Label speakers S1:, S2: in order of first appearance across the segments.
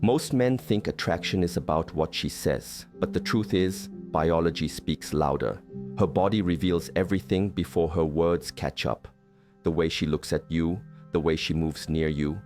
S1: Most men think attraction is about what she says, but the truth is, biology speaks louder. Her body reveals everything before her words catch up. The way she looks at you, the way she moves near you.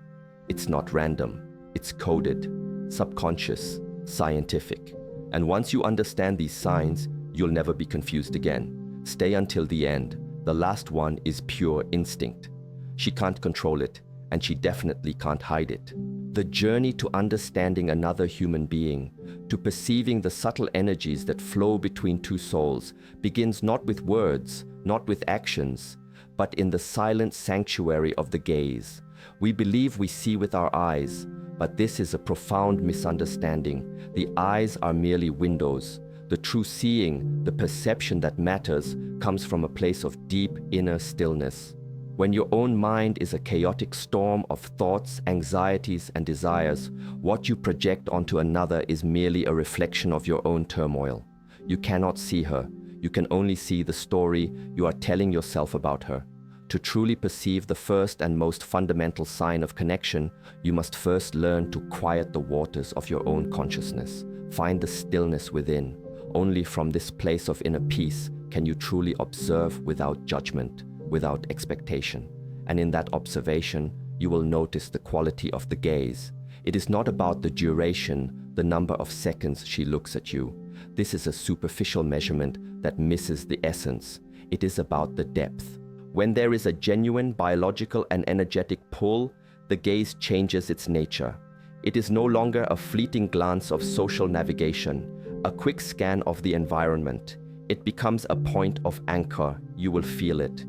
S1: It's not random. It's coded, subconscious, scientific. And once you understand these signs, you'll never be confused again. Stay until the end. The last one is pure instinct. She can't control it, and she definitely can't hide it. The journey to understanding another human being, to perceiving the subtle energies that flow between two souls, begins not with words, not with actions, but in the silent sanctuary of the gaze. We believe we see with our eyes, but this is a profound misunderstanding. The eyes are merely windows. The true seeing, the perception that matters, comes from a place of deep inner stillness. When your own mind is a chaotic storm of thoughts, anxieties, and desires, what you project onto another is merely a reflection of your own turmoil. You cannot see her. You can only see the story you are telling yourself about her. To truly perceive the first and most fundamental sign of connection, you must first learn to quiet the waters of your own consciousness. Find the stillness within. Only from this place of inner peace can you truly observe without judgment, without expectation. And in that observation, you will notice the quality of the gaze. It is not about the duration, the number of seconds she looks at you. This is a superficial measurement that misses the essence. It is about the depth. When there is a genuine biological and energetic pull, the gaze changes its nature. It is no longer a fleeting glance of social navigation, a quick scan of the environment. It becomes a point of anchor. You will feel it.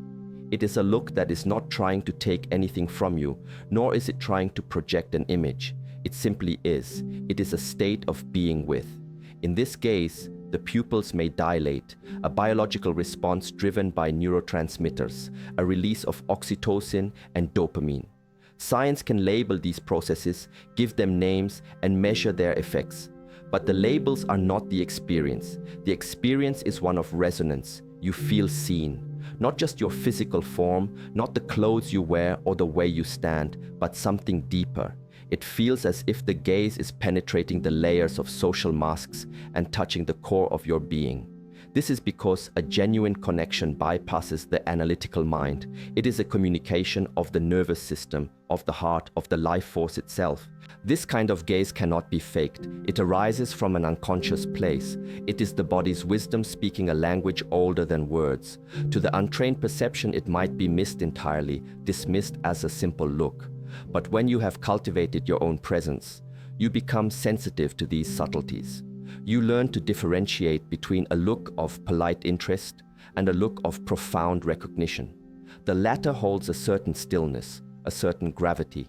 S1: It is a look that is not trying to take anything from you, nor is it trying to project an image. It simply is. It is a state of being with. In this gaze, the pupils may dilate, a biological response driven by neurotransmitters, a release of oxytocin and dopamine. Science can label these processes, give them names, and measure their effects. But the labels are not the experience. The experience is one of resonance. You feel seen. Not just your physical form, not the clothes you wear or the way you stand, but something deeper. It feels as if the gaze is penetrating the layers of social masks and touching the core of your being. This is because a genuine connection bypasses the analytical mind. It is a communication of the nervous system, of the heart, of the life force itself. This kind of gaze cannot be faked. It arises from an unconscious place. It is the body's wisdom speaking a language older than words. To the untrained perception, it might be missed entirely, dismissed as a simple look. But when you have cultivated your own presence, you become sensitive to these subtleties. You learn to differentiate between a look of polite interest and a look of profound recognition. The latter holds a certain stillness, a certain gravity.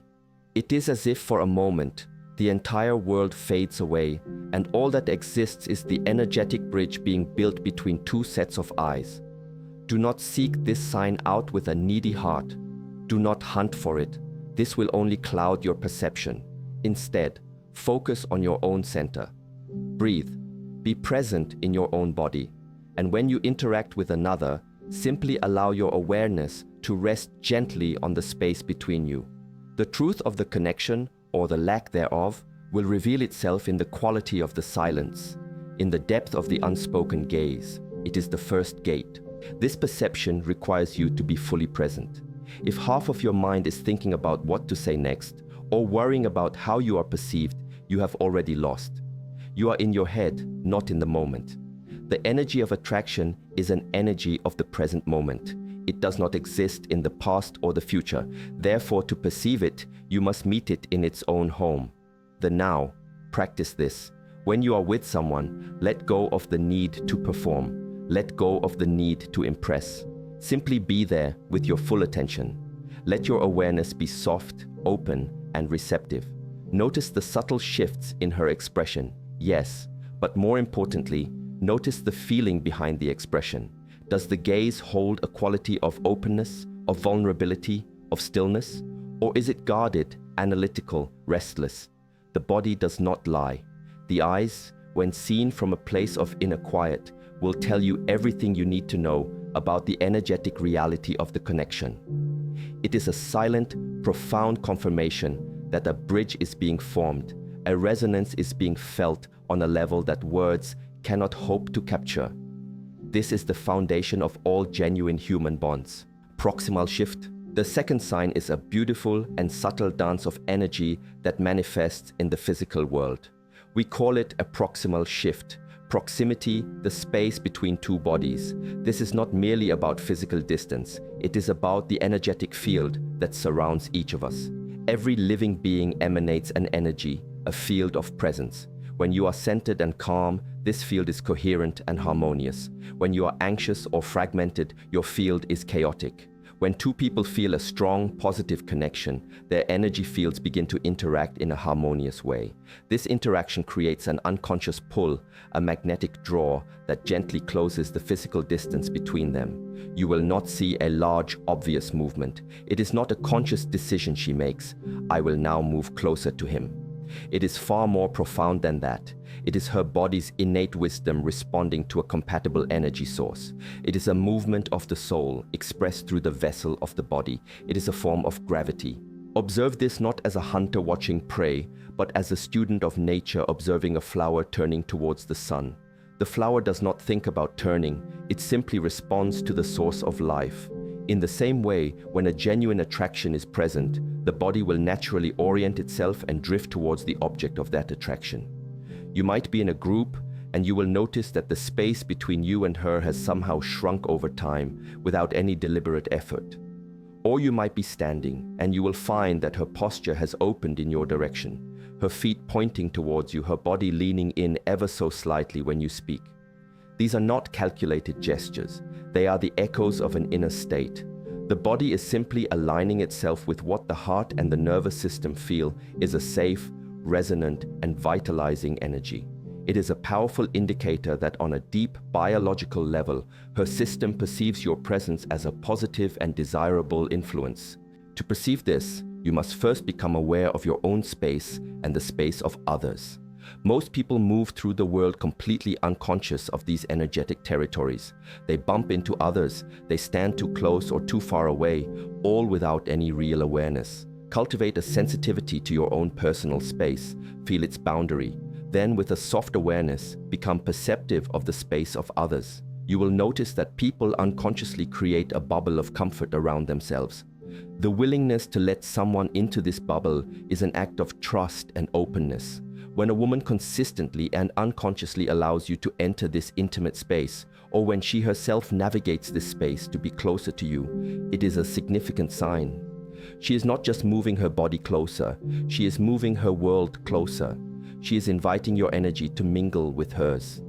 S1: It is as if for a moment, the entire world fades away, and all that exists is the energetic bridge being built between two sets of eyes. Do not seek this sign out with a needy heart. Do not hunt for it. This will only cloud your perception. Instead, focus on your own center. Breathe. Be present in your own body. And when you interact with another, simply allow your awareness to rest gently on the space between you. The truth of the connection, or the lack thereof, will reveal itself in the quality of the silence, in the depth of the unspoken gaze. It is the first gate. This perception requires you to be fully present. If half of your mind is thinking about what to say next, or worrying about how you are perceived, you have already lost. You are in your head, not in the moment. The energy of attraction is an energy of the present moment. It does not exist in the past or the future. Therefore, to perceive it, you must meet it in its own home. The now. Practice this. When you are with someone, let go of the need to perform. Let go of the need to impress. Simply be there with your full attention. Let your awareness be soft, open, and receptive. Notice the subtle shifts in her expression. Yes, but more importantly, notice the feeling behind the expression. Does the gaze hold a quality of openness, of vulnerability, of stillness? Or is it guarded, analytical, restless? The body does not lie. The eyes, when seen from a place of inner quiet, will tell you everything you need to know about the energetic reality of the connection. It is a silent, profound confirmation that a bridge is being formed, A resonance is being felt on a level that words cannot hope to capture. This is the foundation of all genuine human bonds. Proximal shift. The second sign is a beautiful and subtle dance of energy that manifests in the physical world. We call it a proximal shift. Proximity, the space between two bodies. This is not merely about physical distance. It is about the energetic field that surrounds each of us. Every living being emanates an energy, a field of presence. When you are centered and calm, this field is coherent and harmonious. When you are anxious or fragmented, your field is chaotic. When two people feel a strong, positive connection, their energy fields begin to interact in a harmonious way. This interaction creates an unconscious pull, a magnetic draw that gently closes the physical distance between them. You will not see a large, obvious movement. It is not a conscious decision she makes. I will now move closer to him. It is far more profound than that. It is her body's innate wisdom responding to a compatible energy source. It is a movement of the soul expressed through the vessel of the body. It is a form of gravity. Observe this not as a hunter watching prey, but as a student of nature observing a flower turning towards the sun. The flower does not think about turning, it simply responds to the source of life. In the same way, when a genuine attraction is present, the body will naturally orient itself and drift towards the object of that attraction. You might be in a group, and you will notice that the space between you and her has somehow shrunk over time without any deliberate effort. Or you might be standing, and you will find that her posture has opened in your direction, her feet pointing towards you, her body leaning in ever so slightly when you speak. These are not calculated gestures. They are the echoes of an inner state. The body is simply aligning itself with what the heart and the nervous system feel is a safe, resonant, and vitalizing energy. It is a powerful indicator that on a deep biological level, her system perceives your presence as a positive and desirable influence. To perceive this, you must first become aware of your own space and the space of others. Most people move through the world completely unconscious of these energetic territories. They bump into others, they stand too close or too far away, all without any real awareness. Cultivate a sensitivity to your own personal space, feel its boundary. Then, with a soft awareness, become perceptive of the space of others. You will notice that people unconsciously create a bubble of comfort around themselves. The willingness to let someone into this bubble is an act of trust and openness. When a woman consistently and unconsciously allows you to enter this intimate space, or when she herself navigates this space to be closer to you, it is a significant sign. She is not just moving her body closer, she is moving her world closer. She is inviting your energy to mingle with hers.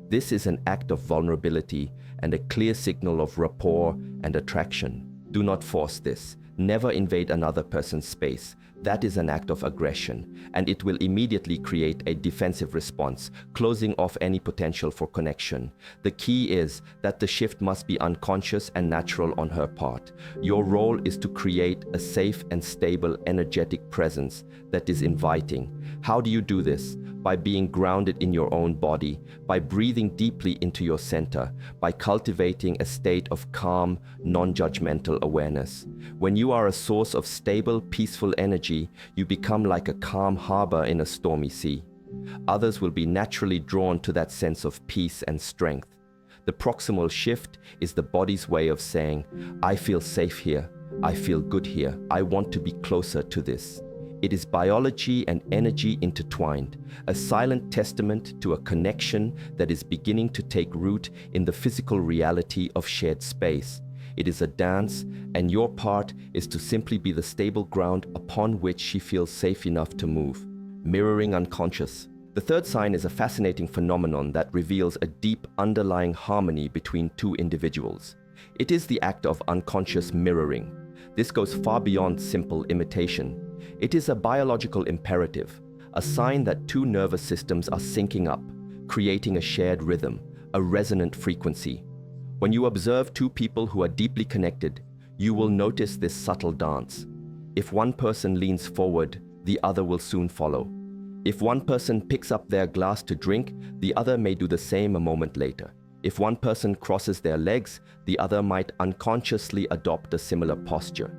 S1: This is an act of vulnerability and a clear signal of rapport and attraction. Do not force this. Never invade another person's space. That is an act of aggression, and it will immediately create a defensive response, closing off any potential for connection. The key is that the shift must be unconscious and natural on her part. Your role is to create a safe and stable energetic presence that is inviting. How do you do this? By being grounded in your own body, by breathing deeply into your center, by cultivating a state of calm, non-judgmental awareness. When you are a source of stable, peaceful energy, you become like a calm harbor in a stormy sea. Others will be naturally drawn to that sense of peace and strength. The proximal shift is the body's way of saying, I feel safe here, I feel good here, I want to be closer to this. It is biology and energy intertwined, a silent testament to a connection that is beginning to take root in the physical reality of shared space. It is a dance, and your part is to simply be the stable ground upon which she feels safe enough to move. Mirroring unconscious. The third sign is a fascinating phenomenon that reveals a deep underlying harmony between two individuals. It is the act of unconscious mirroring. This goes far beyond simple imitation. It is a biological imperative, a sign that two nervous systems are syncing up, creating a shared rhythm, a resonant frequency. When you observe two people who are deeply connected, you will notice this subtle dance. If one person leans forward, the other will soon follow. If one person picks up their glass to drink, the other may do the same a moment later. If one person crosses their legs, the other might unconsciously adopt a similar posture.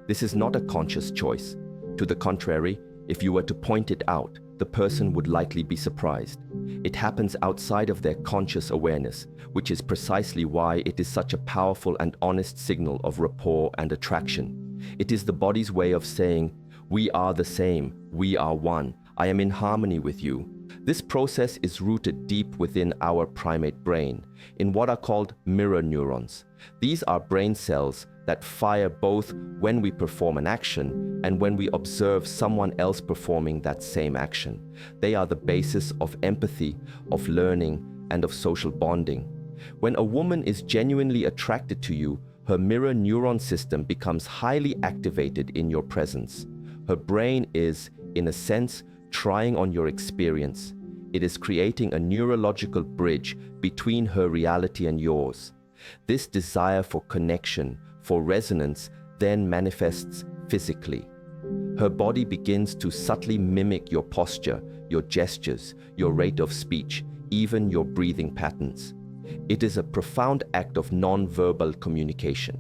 S1: This is not a conscious choice. To the contrary, if you were to point it out, the person would likely be surprised. It happens outside of their conscious awareness, which is precisely why it is such a powerful and honest signal of rapport and attraction. It is the body's way of saying, "We are the same, we are one, I am in harmony with you." This process is rooted deep within our primate brain, in what are called mirror neurons. These are brain cells that fire both when we perform an action and when we observe someone else performing that same action. They are the basis of empathy, of learning, and of social bonding. When a woman is genuinely attracted to you, her mirror neuron system becomes highly activated in your presence. Her brain is, in a sense, trying on your experience. It is creating a neurological bridge between her reality and yours. This desire for connection, for resonance, then manifests physically. Her body begins to subtly mimic your posture, your gestures, your rate of speech, even your breathing patterns. It is a profound act of non-verbal communication,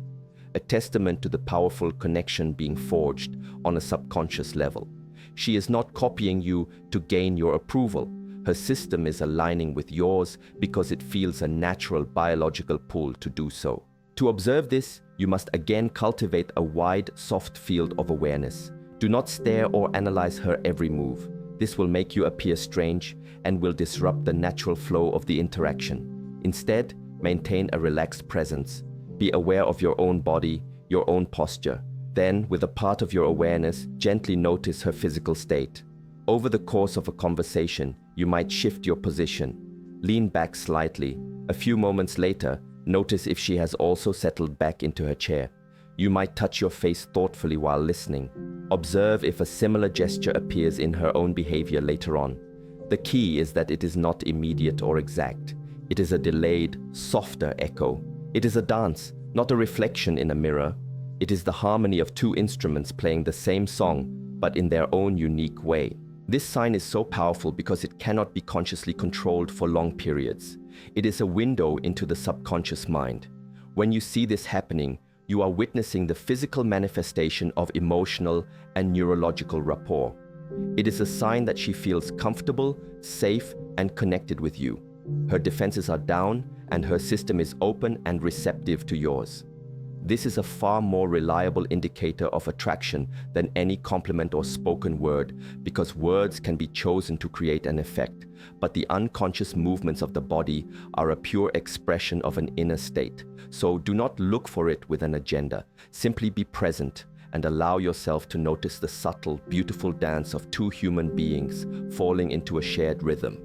S1: a testament to the powerful connection being forged on a subconscious level. She is not copying you to gain your approval. Her system is aligning with yours because it feels a natural biological pull to do so. To observe this, you must again cultivate a wide, soft field of awareness. Do not stare or analyze her every move. This will make you appear strange and will disrupt the natural flow of the interaction. Instead, maintain a relaxed presence. Be aware of your own body, your own posture. Then, with a part of your awareness, gently notice her physical state. Over the course of a conversation, you might shift your position. Lean back slightly. A few moments later, notice if she has also settled back into her chair. You might touch your face thoughtfully while listening. Observe if a similar gesture appears in her own behavior later on. The key is that it is not immediate or exact. It is a delayed, softer echo. It is a dance, not a reflection in a mirror. It is the harmony of two instruments playing the same song, but in their own unique way. This sign is so powerful because it cannot be consciously controlled for long periods. It is a window into the subconscious mind. When you see this happening, you are witnessing the physical manifestation of emotional and neurological rapport. It is a sign that she feels comfortable, safe, and connected with you. Her defenses are down, and her system is open and receptive to yours. This is a far more reliable indicator of attraction than any compliment or spoken word, because words can be chosen to create an effect, but the unconscious movements of the body are a pure expression of an inner state. So do not look for it with an agenda. Simply be present and allow yourself to notice the subtle, beautiful dance of two human beings falling into a shared rhythm.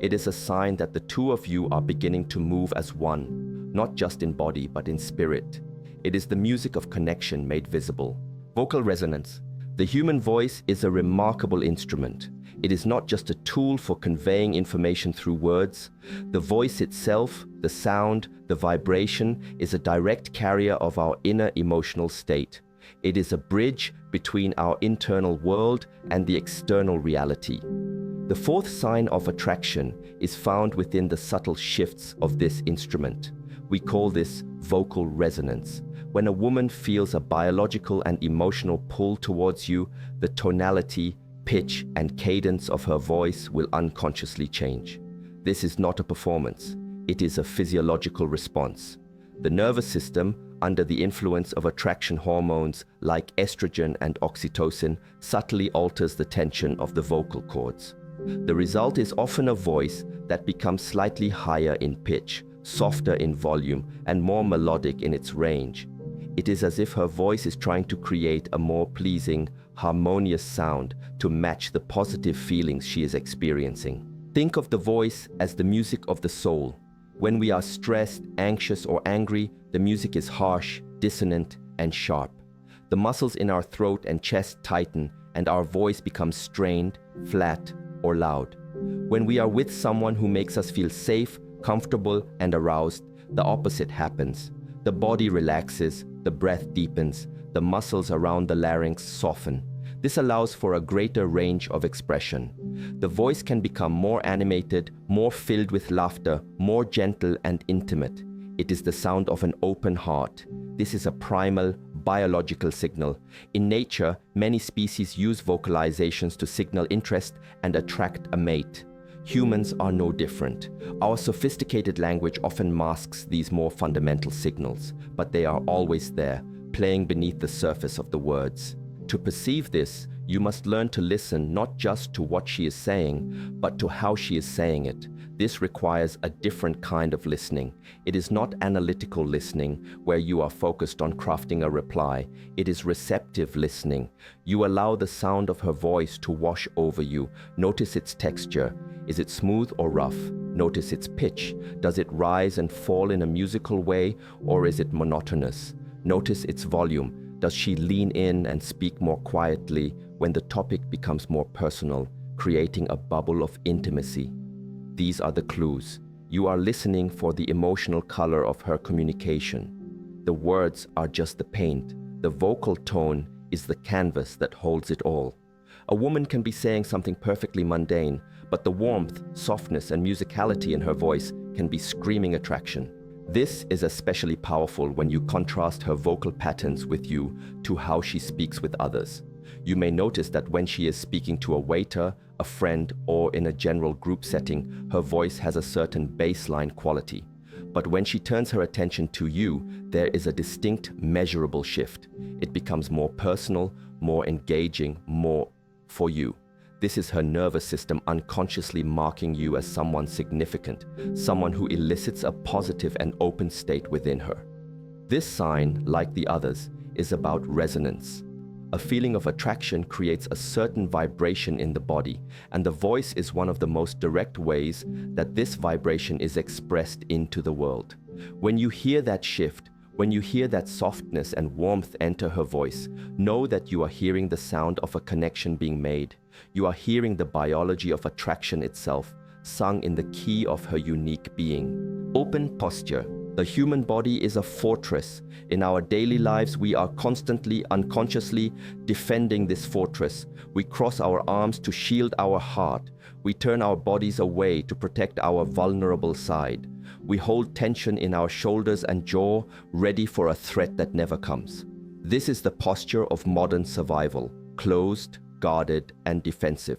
S1: It is a sign that the two of you are beginning to move as one, not just in body but in spirit. It is the music of connection made visible. Vocal resonance. The human voice is a remarkable instrument. It is not just a tool for conveying information through words. The voice itself, the sound, the vibration, is a direct carrier of our inner emotional state. It is a bridge between our internal world and the external reality. The fourth sign of attraction is found within the subtle shifts of this instrument. We call this vocal resonance. When a woman feels a biological and emotional pull towards you, the tonality, pitch, and cadence of her voice will unconsciously change. This is not a performance. It is a physiological response. The nervous system, under the influence of attraction hormones like estrogen and oxytocin, subtly alters the tension of the vocal cords. The result is often a voice that becomes slightly higher in pitch, softer in volume, and more melodic in its range. It is as if her voice is trying to create a more pleasing, harmonious sound to match the positive feelings she is experiencing. Think of the voice as the music of the soul. When we are stressed, anxious, or angry, the music is harsh, dissonant, and sharp. The muscles in our throat and chest tighten, and our voice becomes strained, flat, or loud. When we are with someone who makes us feel safe, comfortable, and aroused, the opposite happens. The body relaxes, the breath deepens, the muscles around the larynx soften. This allows for a greater range of expression. The voice can become more animated, more filled with laughter, more gentle and intimate. It is the sound of an open heart. This is a primal, biological signal. In nature, many species use vocalizations to signal interest and attract a mate. Humans are no different. Our sophisticated language often masks these more fundamental signals, but they are always there, playing beneath the surface of the words. To perceive this, you must learn to listen not just to what she is saying, but to how she is saying it. This requires a different kind of listening. It is not analytical listening, where you are focused on crafting a reply. It is receptive listening. You allow the sound of her voice to wash over you. Notice its texture. Is it smooth or rough? Notice its pitch. Does it rise and fall in a musical way, or is it monotonous? Notice its volume. Does she lean in and speak more quietly when the topic becomes more personal, creating a bubble of intimacy? These are the clues. You are listening for the emotional color of her communication. The words are just the paint. The vocal tone is the canvas that holds it all. A woman can be saying something perfectly mundane, but the warmth, softness, and musicality in her voice can be screaming attraction. This is especially powerful when you contrast her vocal patterns with you to how she speaks with others. You may notice that when she is speaking to a waiter, a friend, or in a general group setting, her voice has a certain baseline quality. But when she turns her attention to you, there is a distinct, measurable shift. It becomes more personal, more engaging, more for you. This is her nervous system unconsciously marking you as someone significant, someone who elicits a positive and open state within her. This sign, like the others, is about resonance. A feeling of attraction creates a certain vibration in the body, and the voice is one of the most direct ways that this vibration is expressed into the world. When you hear that shift, when you hear that softness and warmth enter her voice, know that you are hearing the sound of a connection being made. You are hearing the biology of attraction itself, sung in the key of her unique being. Open posture. The human body is a fortress. In our daily lives, we are constantly, unconsciously defending this fortress. We cross our arms to shield our heart. We turn our bodies away to protect our vulnerable side. We hold tension in our shoulders and jaw, ready for a threat that never comes. This is the posture of modern survival, closed, guarded, and defensive.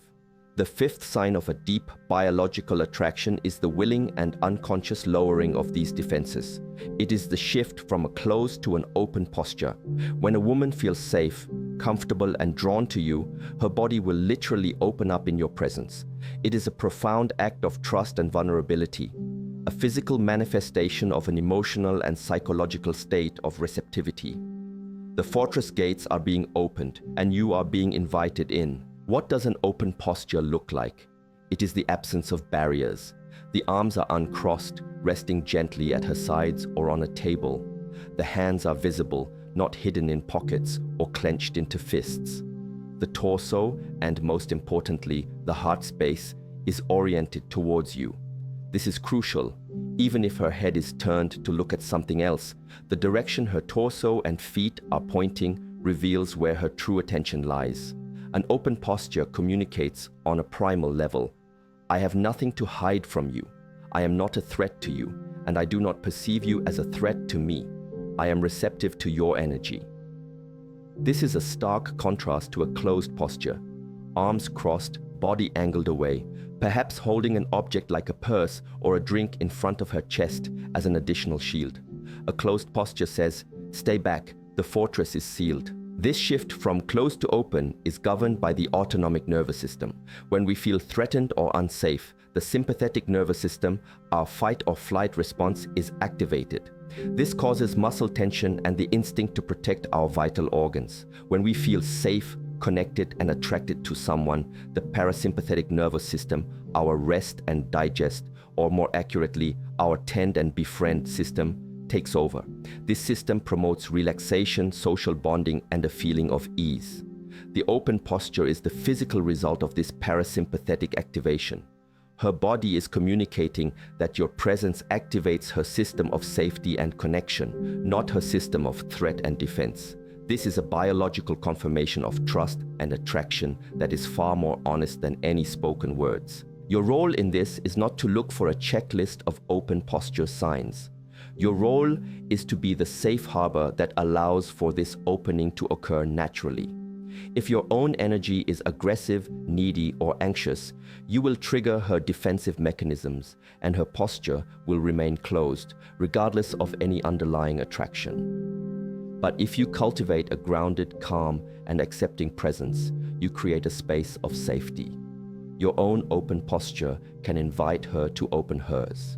S1: The fifth sign of a deep biological attraction is the willing and unconscious lowering of these defenses. It is the shift from a closed to an open posture. When a woman feels safe, comfortable, and drawn to you, her body will literally open up in your presence. It is a profound act of trust and vulnerability, a physical manifestation of an emotional and psychological state of receptivity. The fortress gates are being opened, and you are being invited in. What does an open posture look like? It is the absence of barriers. The arms are uncrossed, resting gently at her sides or on a table. The hands are visible, not hidden in pockets or clenched into fists. The torso, and most importantly, the heart space, is oriented towards you. This is crucial. Even if her head is turned to look at something else, the direction her torso and feet are pointing reveals where her true attention lies. An open posture communicates on a primal level. I have nothing to hide from you. I am not a threat to you, and I do not perceive you as a threat to me. I am receptive to your energy. This is a stark contrast to a closed posture. Arms crossed, body angled away, perhaps holding an object like a purse or a drink in front of her chest as an additional shield. A closed posture says, "Stay back, the fortress is sealed." This shift from closed to open is governed by the autonomic nervous system. When we feel threatened or unsafe, the sympathetic nervous system, our fight or flight response, is activated. This causes muscle tension and the instinct to protect our vital organs. When we feel safe, connected, and attracted to someone, the parasympathetic nervous system, our rest and digest, or more accurately, our tend and befriend system, takes over. This system promotes relaxation, social bonding, and a feeling of ease. The open posture is the physical result of this parasympathetic activation. Her body is communicating that your presence activates her system of safety and connection, not her system of threat and defense. This is a biological confirmation of trust and attraction that is far more honest than any spoken words. Your role in this is not to look for a checklist of open posture signs. Your role is to be the safe harbor that allows for this opening to occur naturally. If your own energy is aggressive, needy, or anxious, you will trigger her defensive mechanisms, and her posture will remain closed, regardless of any underlying attraction. But if you cultivate a grounded, calm, and accepting presence, you create a space of safety. Your own open posture can invite her to open hers.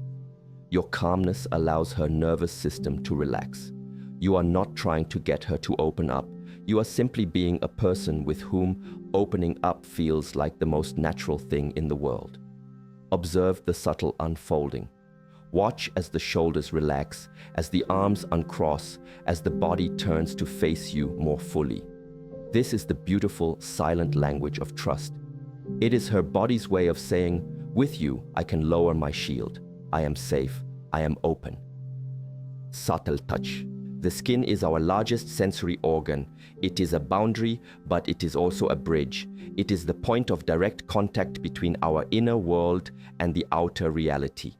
S1: Your calmness allows her nervous system to relax. You are not trying to get her to open up. You are simply being a person with whom opening up feels like the most natural thing in the world. Observe the subtle unfolding. Watch as the shoulders relax, as the arms uncross, as the body turns to face you more fully. This is the beautiful, silent language of trust. It is her body's way of saying, with you, I can lower my shield. I am safe. I am open. Subtle touch. The skin is our largest sensory organ. It is a boundary, but it is also a bridge. It is the point of direct contact between our inner world and the outer reality.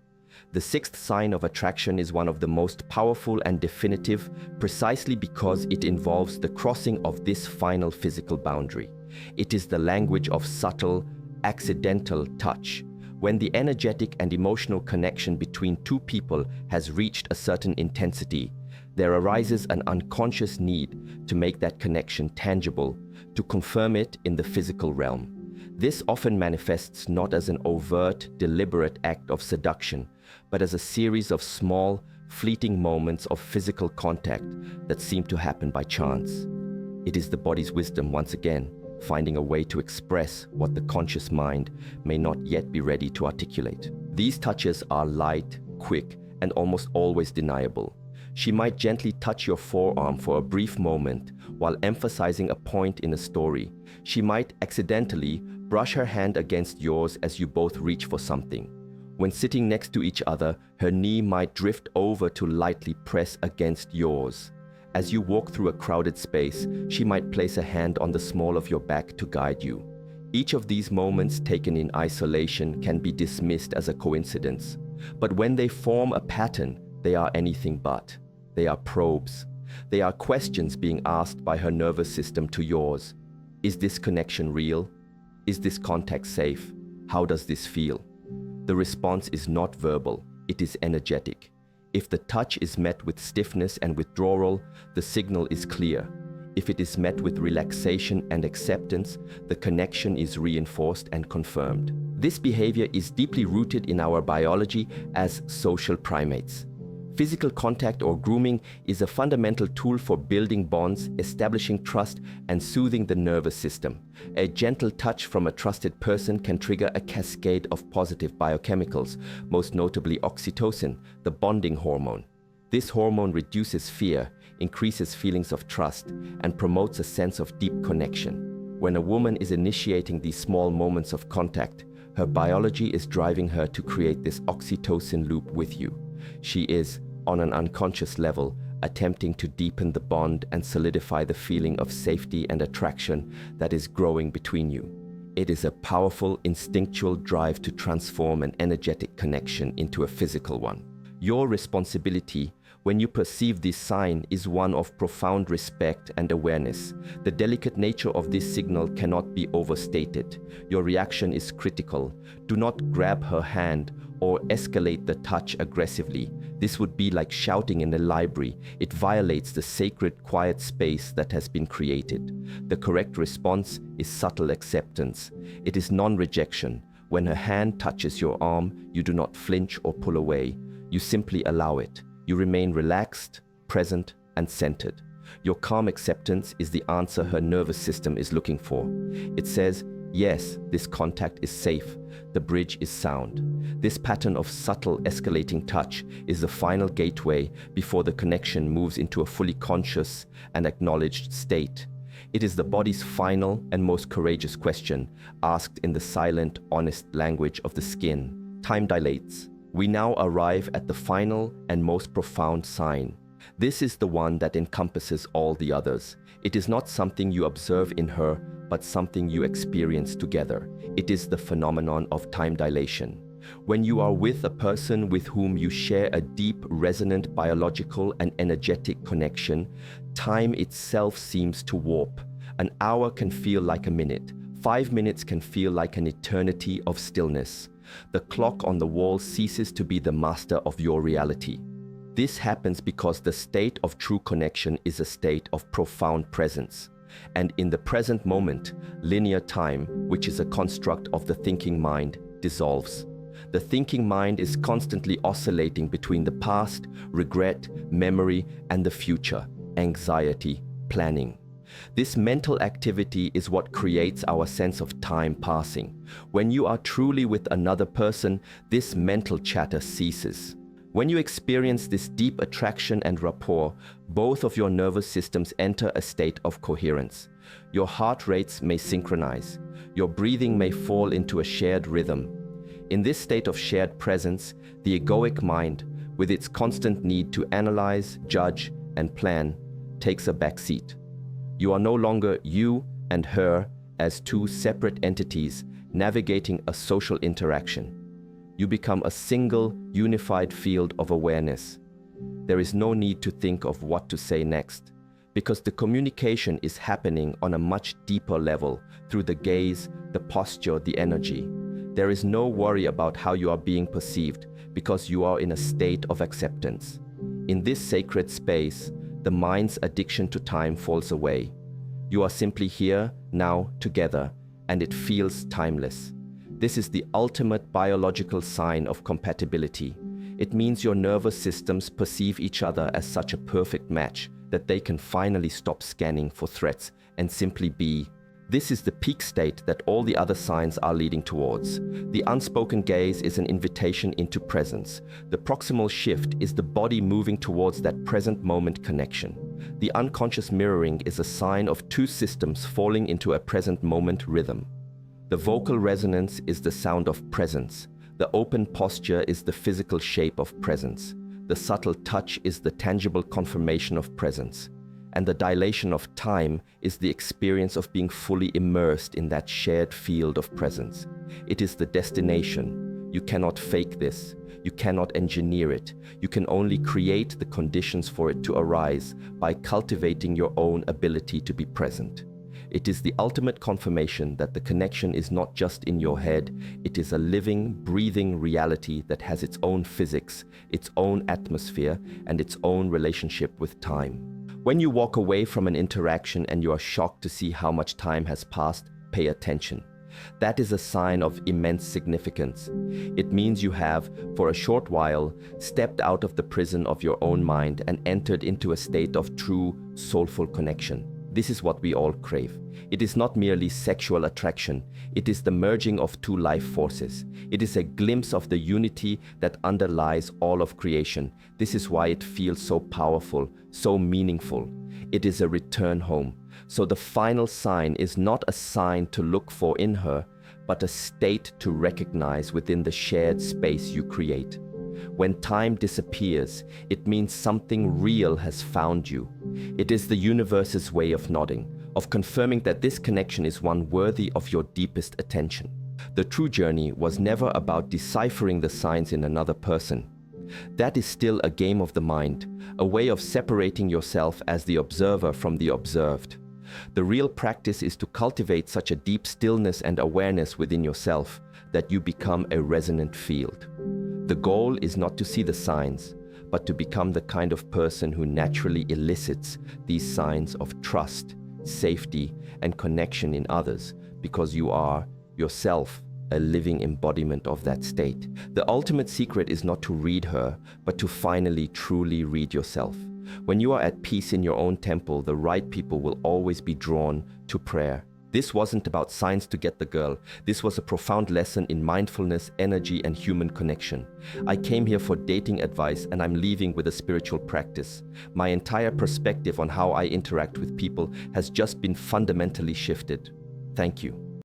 S1: The sixth sign of attraction is one of the most powerful and definitive, precisely because it involves the crossing of this final physical boundary. It is the language of subtle, accidental touch. When the energetic and emotional connection between two people has reached a certain intensity, there arises an unconscious need to make that connection tangible, to confirm it in the physical realm. This often manifests not as an overt, deliberate act of seduction, but as a series of small, fleeting moments of physical contact that seem to happen by chance. It is the body's wisdom, once again, finding a way to express what the conscious mind may not yet be ready to articulate. These touches are light, quick, and almost always deniable. She might gently touch your forearm for a brief moment while emphasizing a point in a story. She might accidentally brush her hand against yours as you both reach for something. When sitting next to each other, her knee might drift over to lightly press against yours. As you walk through a crowded space, she might place a hand on the small of your back to guide you. Each of these moments taken in isolation can be dismissed as a coincidence. But when they form a pattern, they are anything but. They are probes. They are questions being asked by her nervous system to yours. Is this connection real? Is this contact safe? How does this feel? The response is not verbal, it is energetic. If the touch is met with stiffness and withdrawal, the signal is clear. If it is met with relaxation and acceptance, the connection is reinforced and confirmed. This behavior is deeply rooted in our biology as social primates. Physical contact or grooming is a fundamental tool for building bonds, establishing trust, and soothing the nervous system. A gentle touch from a trusted person can trigger a cascade of positive biochemicals, most notably oxytocin, the bonding hormone. This hormone reduces fear, increases feelings of trust, and promotes a sense of deep connection. When a woman is initiating these small moments of contact, her biology is driving her to create this oxytocin loop with you. She is, on an unconscious level, attempting to deepen the bond and solidify the feeling of safety and attraction that is growing between you. It is a powerful, instinctual drive to transform an energetic connection into a physical one. Your responsibility, when you perceive this sign, is one of profound respect and awareness. The delicate nature of this signal cannot be overstated. Your reaction is critical. Do not grab her hand or escalate the touch aggressively. This would be like shouting in a library. It violates the sacred, quiet space that has been created. The correct response is subtle acceptance. It is non-rejection. When her hand touches your arm, you do not flinch or pull away. You simply allow it. You remain relaxed, present, and centered. Your calm acceptance is the answer her nervous system is looking for. It says, yes, this contact is safe. The bridge is sound. This pattern of subtle escalating touch is the final gateway before the connection moves into a fully conscious and acknowledged state. It is the body's final and most courageous question, asked in the silent, honest language of the skin. Time dilates. We now arrive at the final and most profound sign. This is the one that encompasses all the others. It is not something you observe in her, but something you experience together. It is the phenomenon of time dilation. When you are with a person with whom you share a deep, resonant biological and energetic connection, time itself seems to warp. An hour can feel like a minute. 5 minutes can feel like an eternity of stillness. The clock on the wall ceases to be the master of your reality. This happens because the state of true connection is a state of profound presence. And in the present moment, linear time, which is a construct of the thinking mind, dissolves. The thinking mind is constantly oscillating between the past, regret, memory, and the future, anxiety, planning. This mental activity is what creates our sense of time passing. When you are truly with another person, this mental chatter ceases. When you experience this deep attraction and rapport, both of your nervous systems enter a state of coherence. Your heart rates may synchronize. Your breathing may fall into a shared rhythm. In this state of shared presence, the egoic mind, with its constant need to analyze, judge, and plan, takes a back seat. You are no longer you and her as two separate entities navigating a social interaction. You become a single, unified field of awareness. There is no need to think of what to say next, because the communication is happening on a much deeper level through the gaze, the posture, the energy. There is no worry about how you are being perceived, because you are in a state of acceptance. In this sacred space, the mind's addiction to time falls away. You are simply here, now, together, and it feels timeless. This is the ultimate biological sign of compatibility. It means your nervous systems perceive each other as such a perfect match that they can finally stop scanning for threats and simply be. This is the peak state that all the other signs are leading towards. The unspoken gaze is an invitation into presence. The proximal shift is the body moving towards that present moment connection. The unconscious mirroring is a sign of two systems falling into a present moment rhythm. The vocal resonance is the sound of presence. The open posture is the physical shape of presence. The subtle touch is the tangible confirmation of presence. And the dilation of time is the experience of being fully immersed in that shared field of presence. It is the destination. You cannot fake this. You cannot engineer it. You can only create the conditions for it to arise by cultivating your own ability to be present. It is the ultimate confirmation that the connection is not just in your head. It is a living, breathing reality that has its own physics, its own atmosphere, and its own relationship with time. When you walk away from an interaction and you are shocked to see how much time has passed, pay attention. That is a sign of immense significance. It means you have, for a short while, stepped out of the prison of your own mind and entered into a state of true, soulful connection. This is what we all crave. It is not merely sexual attraction. It is the merging of two life forces. It is a glimpse of the unity that underlies all of creation. This is why it feels so powerful, so meaningful. It is a return home. So the final sign is not a sign to look for in her, but a state to recognize within the shared space you create. When time disappears, it means something real has found you. It is the universe's way of nodding, of confirming that this connection is one worthy of your deepest attention. The true journey was never about deciphering the signs in another person. That is still a game of the mind, a way of separating yourself as the observer from the observed. The real practice is to cultivate such a deep stillness and awareness within yourself that you become a resonant field. The goal is not to see the signs, but to become the kind of person who naturally elicits these signs of trust, safety, and connection in others, because you are, yourself, a living embodiment of that state. The ultimate secret is not to read her, but to finally truly read yourself. When you are at peace in your own temple, the right people will always be drawn to prayer. This wasn't about signs to get the girl. This was a profound lesson in mindfulness, energy, and human connection. I came here for dating advice, and I'm leaving with a spiritual practice. My entire perspective on how I interact with people has just been fundamentally shifted. Thank you.